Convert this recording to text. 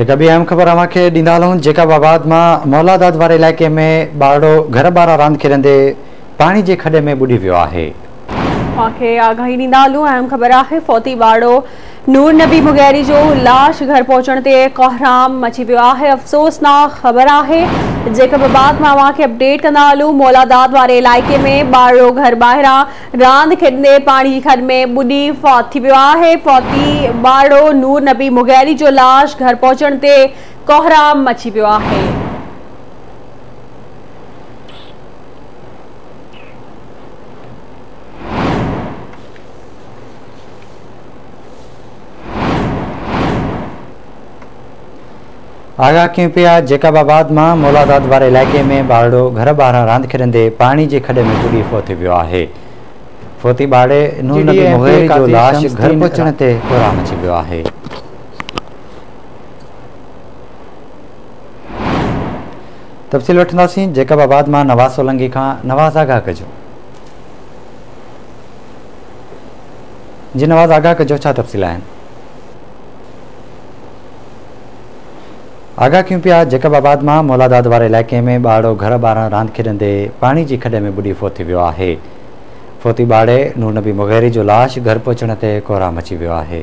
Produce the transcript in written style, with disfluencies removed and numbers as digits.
एक ॿी अहम ख़बर अव्हांखे ॾींदा हलूं। जेकाबाद मां मौलादाद वारे इलाइक़े में ॿारड़ो घर ॿाहिरां रांदि खेॾंदे पाणी जे खॾे में ॿुॾी वियो आहे। आगाही ॾींदा हलूं। अहम ख़बर आहे फौती ॿारड़ो नूर नबी मुगैरी जो लाश घर पहुचण ते कोहराम मची वियो आहे। अफ़सोसनाक ख़बर आहे। जेकाबाद मां अव्हांखे अपडेट कंदा हलूं। मौलादाद वारे इलाइक़े में ॿारड़ो घर ॿाहिरां रांदि खेॾंदे पाणी जी खॾ में ॿुॾी फौत थी वियो आहे। फौती ॿारड़ो नूर नबी मुगैरी जो लाश घर पहुचण ते कोहराम मची वियो आहे। आगाह कयूं पिया जेकाबाद मां मौलादाद वारे इलाइक़े में ॿारड़ो घर ॿाहिरां रांदि खेॾंदे पाणी जे खॾ में ॿुॾी फौत थी वियो आहे। फौती ॿारड़े नूर नबी मुगैरी जो लाश घर पहुचण ते कोहराम मची वियो आहे। तफ़सील वठंदासीं। जेकाबाद मां नवाज़ सोलंकी खां। नवाज़ आगाह कजो। जी नवाज़ आगाह कजो, छा तफ़सील आहिनि? आगाह कयूं पिया जेकाबाद मां मौलादाद वारे इलाइक़े में ॿारड़ो घर ॿाहिरां रांदि खेॾंदे पाणी जी खॾ में ॿुॾी फौत थी वियो आहे। फौती ॿारड़े नूर नबी मुगैरी जो लाश घर पहुचण ते कोहराम मची वियो आहे।